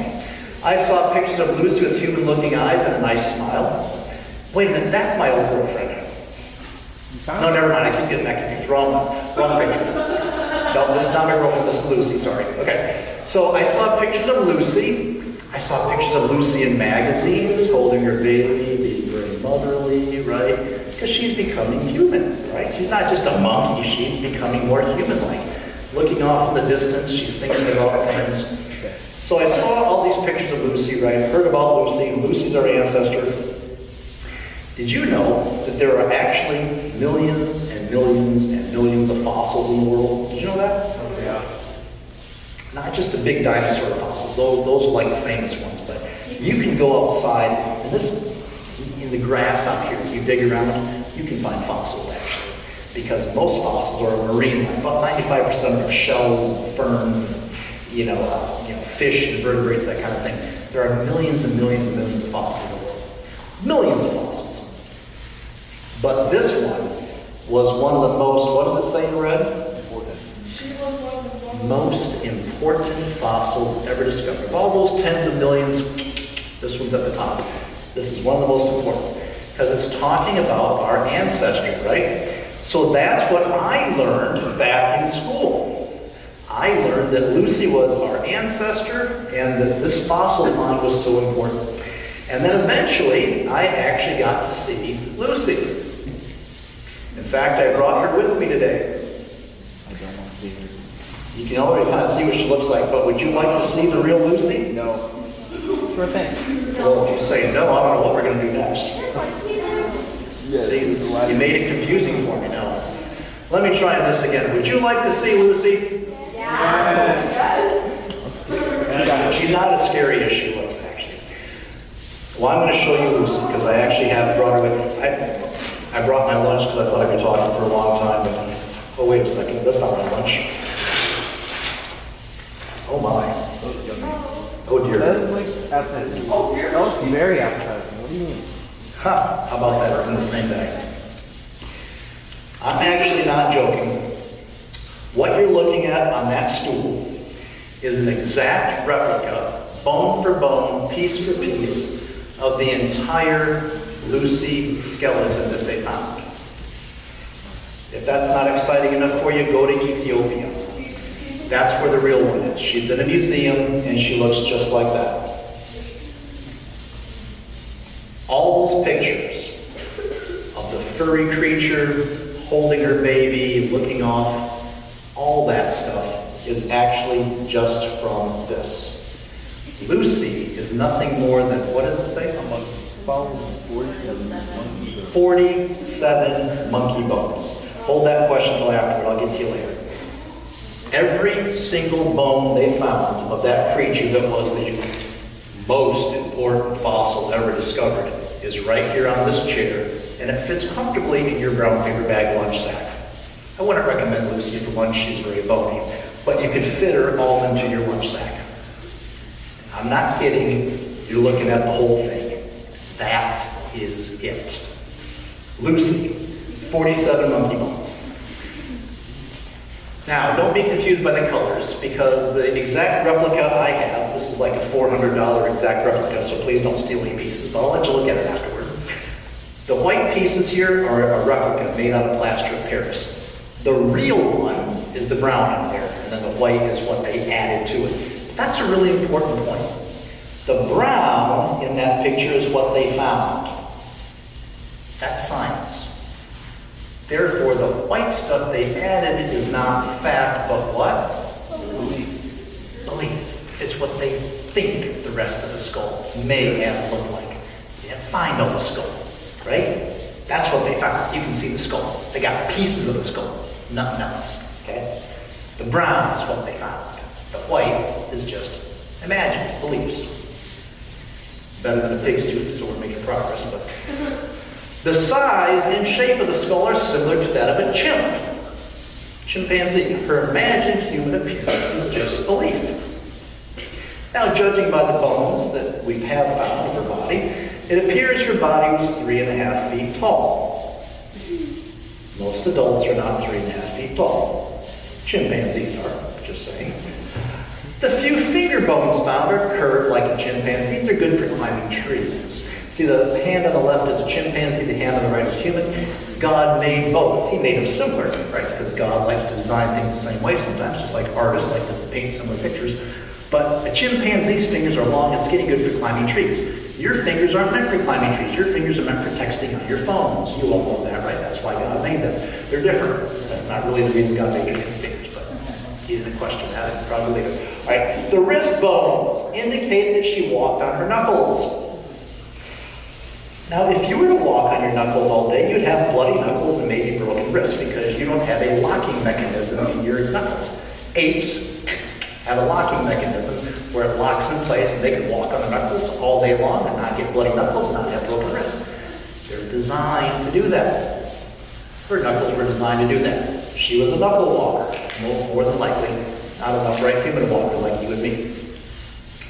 I saw pictures of Lucy with human-looking eyes and a nice smile. Wait a minute, that's my old girlfriend. No, never mind, I keep getting that confused. Wrong picture. No, this is not my girlfriend, this is Lucy, sorry. Okay, so I saw pictures of Lucy. I saw pictures of Lucy in magazines, holding her baby, being very motherly, right? Because she's becoming human, right? She's not just a monkey, she's becoming more human-like. Looking off in the distance, she's thinking about things. So I saw all these pictures of Lucy, right? Heard about Lucy. Lucy's our ancestor. Did you know that there are actually millions and millions and millions of fossils in the world? Did you know that? Yeah. Not just the big dinosaur fossils, those are like the famous ones, but you can go outside, and in the grass out here, if you dig around, you can find fossils actually. Because most fossils are marine, about 95% of them are shells and ferns and fish and vertebrates, that kind of thing. There are millions and millions and millions of fossils in the world. Millions of fossils. But this one was one of the most, what does it say in red? Most important fossils ever discovered. Of all those tens of millions, this one's at the top. This is one of the most important because it's talking about our ancestry, right? So that's what I learned back in school. I learned that Lucy was our ancestor and that this fossil find was so important. And then eventually, I actually got to see Lucy. In fact, I brought her with me today. I don't want to see her. You can already kind of see what she looks like, but would you like to see the real Lucy? No. Sure thing. Well, if you say no, I don't know what we're going to do next. Yes. See, you made it confusing for me now. Let me try this again. Would you like to see Lucy? She's not as scary as she looks, actually. Well, I'm going to show you Lucy because I actually have brought her with. I brought my lunch because I thought I'd be talking for a long time. But, oh, wait a second. That's not my lunch. Oh, my. Oh, dear. That is like appetizing. That was very appetizing. What do you mean? Ha! How about that? It's in the same bag. I'm actually not joking. What you're looking at on that stool is an exact replica, bone for bone, piece for piece, of the entire Lucy skeleton that they found. If that's not exciting enough for you, go to Ethiopia. That's where the real one is. She's in a museum and she looks just like that. All those pictures of the furry creature holding her baby, looking off, all that stuff is actually just from this. Lucy is nothing more than, what does it say? 47 monkey bones. Hold that question till afterward, I'll get to you later. Every single bone they found of that creature that was the most important fossil ever discovered is right here on this chair, and it fits comfortably in your brown paper bag lunch sack. I wouldn't recommend Lucy for lunch, she's very bony, but you could fit her all into your lunch sack. I'm not kidding, you're looking at the whole thing. That is it. Lucy, 47 monkey bones. Now, don't be confused by the colors, because the exact replica I have, this is like a $400 exact replica, so please don't steal any pieces, but I'll let you look at it afterward. The white pieces here are a replica made out of plaster of Paris. The real one is the brown out there, and then the white is what they added to it. That's a really important point. The brown in that picture is what they found. That's science. Therefore, the white stuff they added is not fact, but what? Belief. Belief. It's what they think the rest of the skull may have looked like. They didn't find all the skull, right? That's what they found. You can see the skull. They got pieces of the skull, nothing else, okay? The brown is what they found. The white is just imagined beliefs. It's better than a pig's tooth, so we're making progress, but... The size and shape of the skull are similar to that of a chimp. Chimpanzee. Her imagined human appearance is just belief. Now, judging by the bones that we have found of her body, it appears her body was 3.5 feet tall. Most adults are not 3.5 feet tall. Chimpanzees are, just saying. The few finger bones found are curved like a chimpanzee's. They're good for climbing trees. See, the hand on the left is a chimpanzee, the hand on the right is human. God made both. He made them similar, right? Because God likes to design things the same way sometimes, just like artists like to paint similar pictures. But a chimpanzee's fingers are long and skinny, good for climbing trees. Your fingers aren't meant for climbing trees. Your fingers are meant for texting on your phones. You all know that, right? That's why God made them. They're different. That's not really the reason God made your fingers, but he didn't question that probably later. All right, the wrist bones indicate that she walked on her knuckles. Now, if you were to walk on your knuckles all day, you'd have bloody knuckles and maybe broken wrists because you don't have a locking mechanism in your knuckles. Apes have a locking mechanism where it locks in place and they can walk on the knuckles all day long and not get bloody knuckles and not have broken wrists. They're designed to do that. Her knuckles were designed to do that. She was a knuckle walker, more than likely. Not an upright human walker like you and me.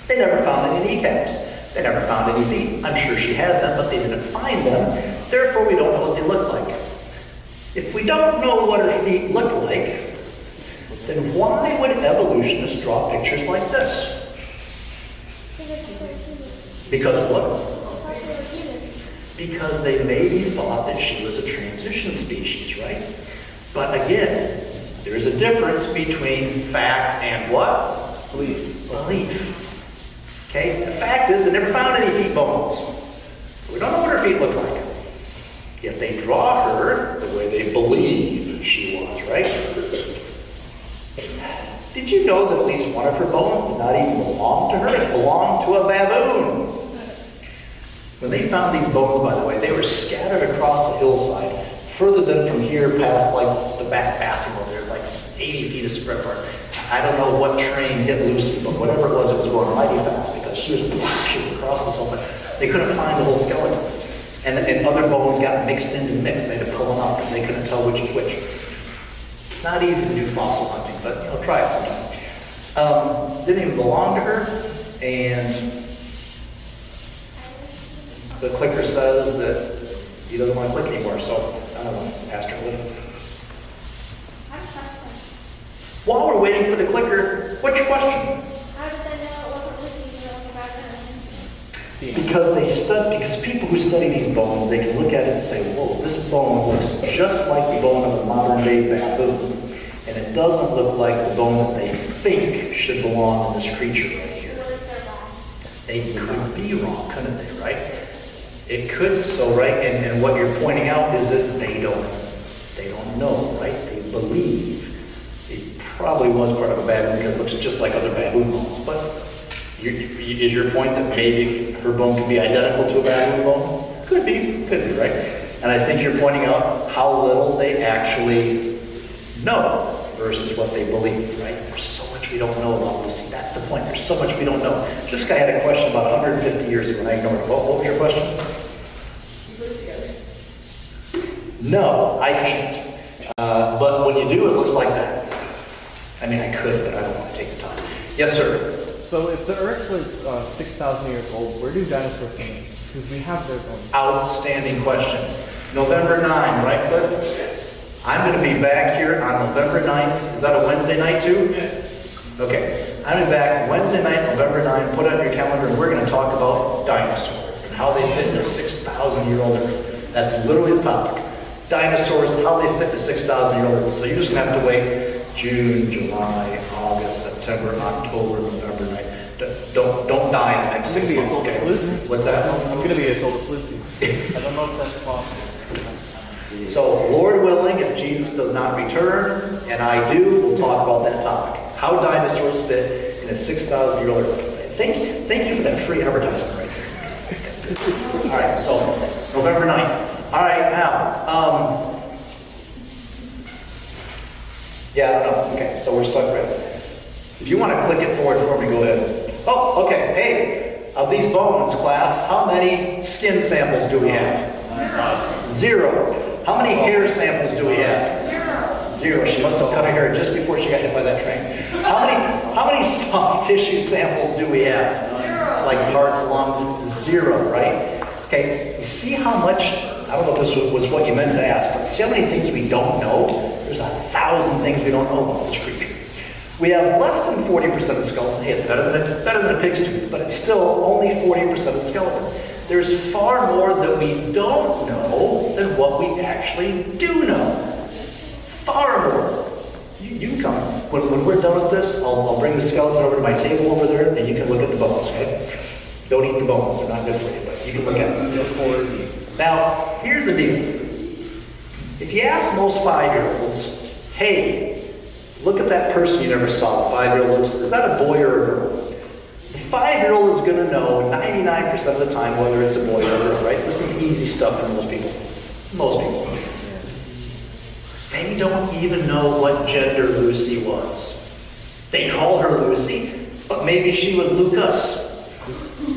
They never found any kneecaps. They never found any feet. I'm sure she had them, but they didn't find them. Therefore, we don't know what they look like. If we don't know what her feet look like, then why would evolutionists draw pictures like this? Because what? Because they maybe thought that she was a transition species, right? But again, there's a difference between fact and what? Belief. Okay? The fact is they never found any feet bones. feet look like? Yet they draw her the way they believe she was, right? Did you know that at least one of her bones did not even belong to her? It belonged to a baboon. When they found these bones, by the way, they were scattered across the hillside, further than from here past like the back bathroom over there, like 80 feet of spread apart. I don't know what train hit Lucy, but whatever it was going mighty fast because she was across this hillside. They couldn't find the whole skeleton. And other bones got mixed into the mix. They had to pull them out because they couldn't tell which is which. It's not easy to do fossil hunting, but try it sometime. Didn't even belong to her, and the clicker says that he doesn't want to click anymore, so I don't know, Pastor Cliff. While we're waiting for the clicker, what's your question? How did they know it wasn't Lucy back then? Because people who study these bones, they can look at it and say, whoa, this bone looks just like the bone of a modern day baboon. And it doesn't look like the bone that they think should belong in this creature right here. They could be wrong, couldn't they, right? It could, so right, and what you're pointing out is that they don't know, right? They believe it probably was part of a baboon because it looks just like other baboon bones. But is your point that maybe her bone could be identical to a baboon bone? Could be, right? And I think you're pointing out how little they actually know versus what they believe, right? There's so much we don't know about Lucy. That's the point. There's so much we don't know. This guy had a question about 150 years ago, and I ignored it. What was your question? No, I can't. But when you do, it looks like that. I mean, I could, but I don't want to take the time. Yes, sir. So if the Earth was 6,000 years old, where do dinosaurs come in? Because we have their bones. Outstanding question. November 9, right, Cliff? I'm going to be back here on November 9th. Is that a Wednesday night too? Yes. Okay. I'm going to be back Wednesday night, November 9th. Put it on your calendar, and we're going to talk about dinosaurs and how they fit in a 6,000-year-old Earth. That's literally the topic. Dinosaurs, how they fit in a 6,000-year-old Earth. So you're just going to have to wait June, July, August, September, October, November 9th. Don't die in the next 6 months. Okay. What's that? I'm going to be as old as Lucy. I don't know if that's possible. So, Lord willing, if Jesus does not return, and I do, we'll talk about that topic. How dinosaurs fit in a 6,000-year-old Earth. Thank you for that free advertisement right there. All right, so November 9th. All right, now, yeah, I don't know. Okay, so we're stuck right there. If you want to click it forward for me, go ahead. Oh, okay. Hey, of these bones, class, how many skin samples do we have? Zero. How many hair samples do we have? Zero. She must have cut her hair just before she got hit by that train. How many soft tissue samples do we have? Like hearts, lungs? Zero, right? Okay, you see how much, I don't know if this was what you meant to ask, but see how many things we don't know? There's 1,000 things we don't know about this creature. We have less than 40% of the skeleton. Hey, it's better than a pig's tooth, but it's still only 40% of the skeleton. There's far more that we don't know than what we actually do know. Far more. You can come. When we're done with this, I'll bring the skeleton over to my table over there, and you can look at the bones, okay? Don't eat the bones. They're not good for you, but you can look at them. Now, here's the deal. If you ask most 5-year-olds, hey, look at that person you never saw, the 5-year-old, is that a boy or a girl? The 5-year-old is going to know 99% of the time whether it's a boy or a girl, right? This is easy stuff for most people. Most people. They don't even know what gender Lucy was. They call her Lucy, but maybe she was Lucas.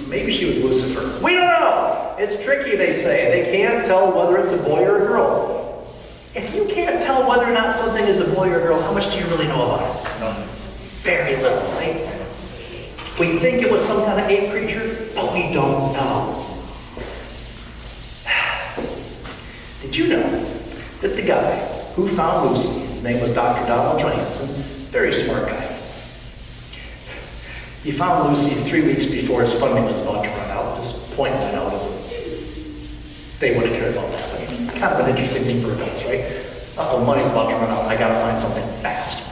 Maybe she was Lucifer. We don't know. It's tricky, they say. They can't tell whether it's a boy or a girl. If you can't tell whether or not something is a boy or a girl, how much do you really know about it? None. Very little, right? We think it was some kind of ape creature, but we don't know. Did you know that the guy who found Lucy, his name was Dr. Donald Johanson, very smart guy. He found Lucy 3 weeks before his funding was about to run out. Just point that out. They wouldn't care about that. But kind of an interesting thing for adults, right? Uh-oh, money's about to run out. I got to find something fast.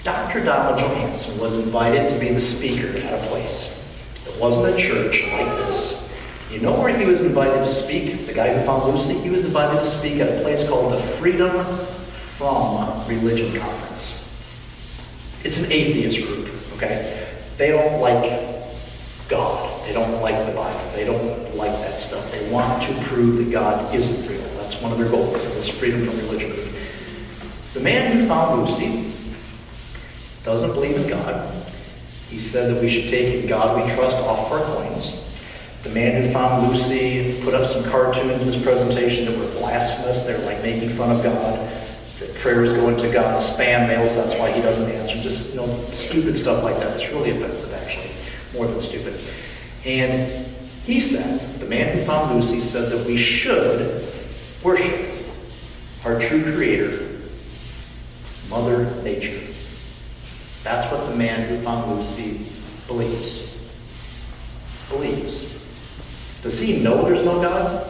Dr. Donald Johanson was invited to be the speaker at a place. The It wasn't a church like this. You know where he was invited to speak? The guy who found Lucy? He was invited to speak at a place called the Freedom from Religion Conference. It's an atheist group, okay? They don't like God. They don't like the Bible. They don't like that stuff. They want to prove that God isn't real. That's one of their goals in this Freedom from Religion group. The man who found Lucy doesn't believe in God. He said that we should take "In God We Trust" off our coins. The man who found Lucy put up some cartoons in his presentation that were blasphemous. They're like making fun of God. That prayers go into God's spam mail, so that's why he doesn't answer. Just, stupid stuff like that. It's really offensive, actually. More than stupid. And he said, the man who found Lucy said that we should worship our true creator, Mother Nature. That's what the man who found Lucy believes. Does he know there's no God?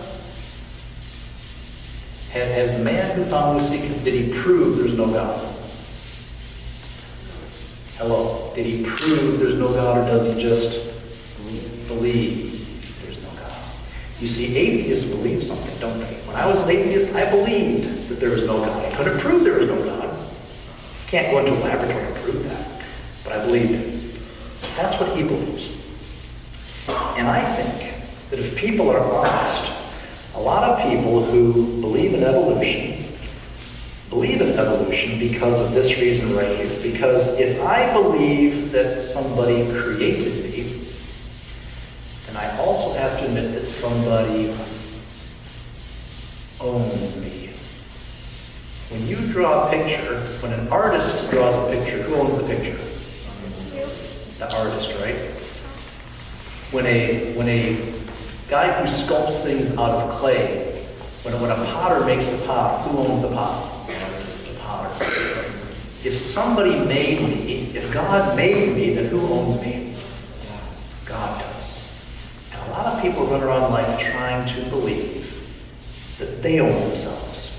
Has the man who found Lucy, did he prove there's no God? Hello? Did he prove there's no God, or does he just believe there's no God? You see, atheists believe something, don't they? When I was an atheist, I believed that there was no God. I couldn't prove there was no God. Can't go into a laboratory and prove that. But I believed it. That's what he believes. And I think that if people are honest, a lot of people who believe in evolution because of this reason right here. Because if I believe that somebody created me, then I also have to admit that somebody owns me. When you draw a picture, when an artist draws a picture, who owns the picture? The artist, right? When a guy who sculpts things out of clay, when a potter makes a pot, who owns the pot? The potter. If somebody made me, if God made me, then who owns me? God does. And a lot of people run around life trying to believe that they own themselves.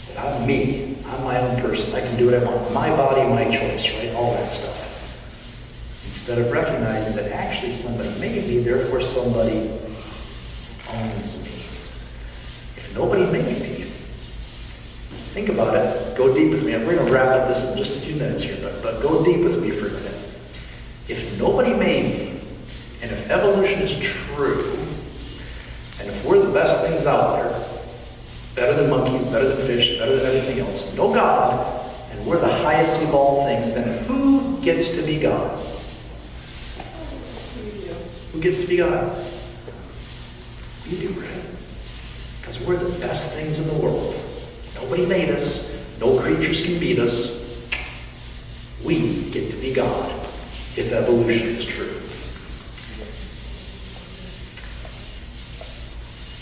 That I'm me. I'm my own person. I can do what I want. My body, my choice, right? All that stuff. Instead of recognizing that actually somebody made me, therefore somebody owns me. If nobody made me, think about it. Go deep with me. We're going to wrap up this in just a few minutes here, but go deep with me for a minute. If nobody made me, and if evolution is true, and if we're the best things out there, better than monkeys, better than fish, better than everything else, no God, and we're the highest of all things, then who gets to be God? Who gets to be God? We do, right? Because we're the best things in the world. Nobody made us. No creatures can beat us. We get to be God if evolution is true.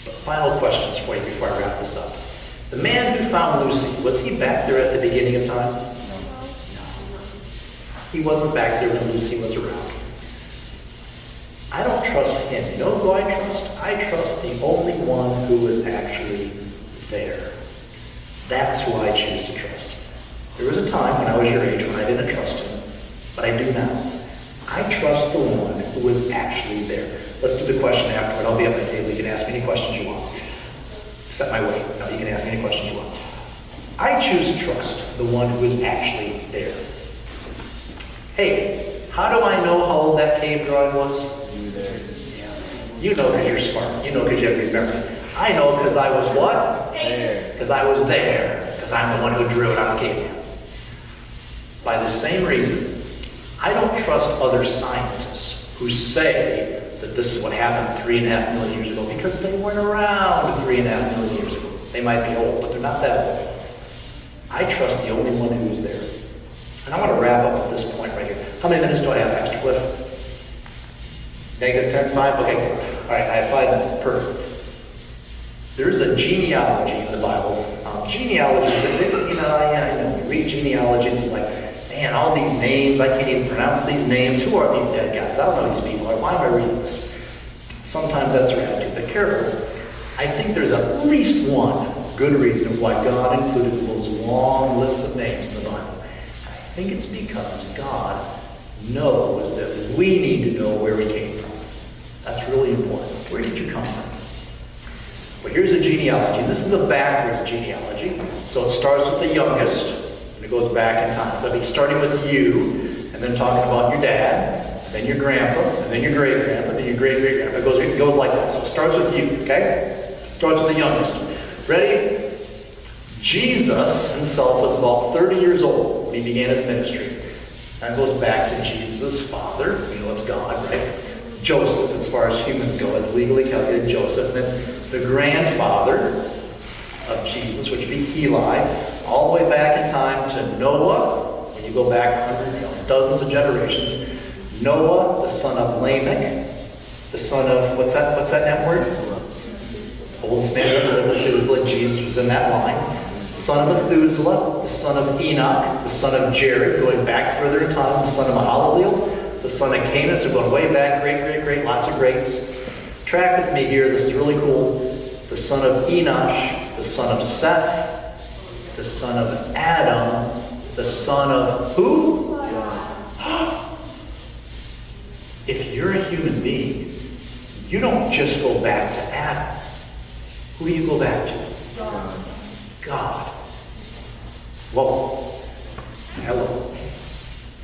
But final questions for you before I wrap this up. The man who found Lucy, was he back there at the beginning of time? No. He wasn't back there when Lucy was around. I don't trust him. You know who I trust? I trust the only one who is actually there. That's who I choose to trust. There was a time when I was your age when I didn't trust him, but I do now. I trust the one who is actually there. Let's do the question afterward. I'll be at my table. You can ask me any questions you want. Set my weight. No, you can ask me any questions you want. I choose to trust the one who is actually there. Hey, how do I know how old that cave drawing was? You know because you're smart. You know because you have to remember. I know because I was what? There. Because I was there. Because I'm the one who drew it on a caveman. By the same reason, I don't trust other scientists who say that this is what happened 3.5 million years ago because they weren't around 3.5 million years ago. They might be old, but they're not that old. I trust the only one who is there. And I want to wrap up at this point right here. How many minutes do I have, Pastor Cliff? -10, 5? Okay, all right, I have 5 minutes. Perfect. There is a genealogy in the Bible. Genealogy, I know, you read genealogies and like, man, all these names, I can't even pronounce these names. Who are these dead guys? I don't know these people. Why am I reading this? Sometimes that's your attitude, but careful. I think there's at least one good reason why God included those long lists of names in the Bible. I think it's because God knows that we need to know where we came from. That's really important. Where did you come from? Well, here's a genealogy. This is a backwards genealogy. So it starts with the youngest, and it goes back in time. So it'll be starting with you, and then talking about your dad, then your grandpa, and then your great-grandpa, then your great-great-grandpa. It goes like that. So it starts with you, okay? Starts with the youngest. Ready? Jesus himself was about 30 years old when he began his ministry. That goes back to Jesus' father. You know, it's God, right? Joseph, as far as humans go, as legally calculated Joseph. And then the grandfather of Jesus, which would be Heli, all the way back in time to Noah. When you go back dozens of generations, Noah, the son of Lamech, the son of, what's that name word? Oldest man of Methuselah. Jesus was in that line. Son of Methuselah, the son of Enoch, the son of Jared, going back further in time, the son of Mahalaleel, the son of Canaan, so going way back, great, lots of greats. Track with me here, this is really cool. The son of Enosh, the son of Seth, the son of Adam, the son of who? If you're a human being, you don't just go back to Adam. Who do you go back to? God. Whoa. Hello.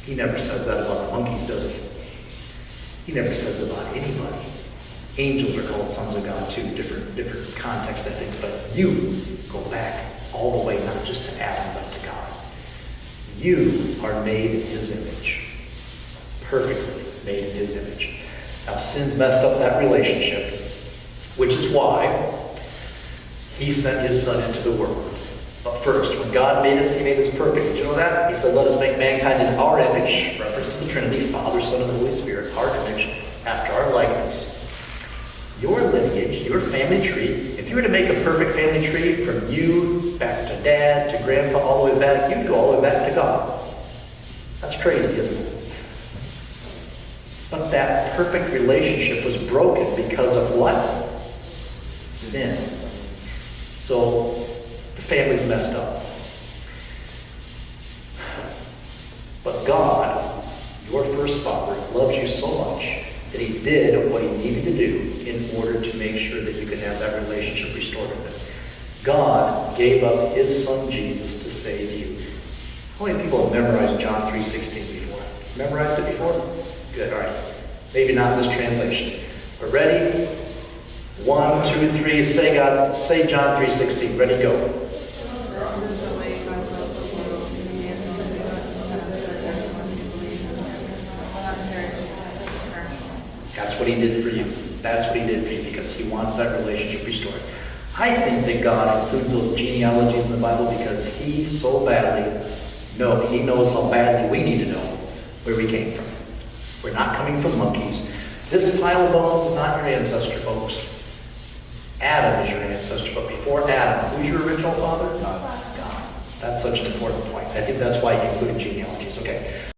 He never says that about the monkeys, does he? He never says it about anybody. Angels are called sons of God too, different context, I think. But you go back all the way, not just to Adam, but to God. You are made in his image. Perfectly made in his image. Now, sin's messed up that relationship, which is why he sent his son into the world. But first, when God made us, he made us perfect. Did you know that? He said, let us make mankind in our image, reference to the Trinity, Father, Son, and the Holy Spirit, our image, after our likeness. Your lineage, your family tree, if you were to make a perfect family tree from you back to dad, to grandpa, all the way back, you'd go all the way back to God. That's crazy, isn't it? But that perfect relationship was broken because of what? Sin. So, the family's messed up. But God, your first father, loves you so much that he did what he needed to do in order to make sure that you could have that relationship restored with him. God gave up his son Jesus to save you. How many people have memorized John 3:16 before? Memorized it before? Good, all right. Maybe not in this translation. But ready? 1, 2, 3. Say John 3:16. Ready, go. That's what he did for you. That's what he did for you because he wants that relationship restored. I think that God includes those genealogies in the Bible because he so badly he knows how badly we need to know where we came from. We're not coming from monkeys. This pile of bones is not your ancestor, folks. Adam is your ancestor, but before Adam, who's your original father? God. That's such an important point. I think that's why he included genealogies. Okay.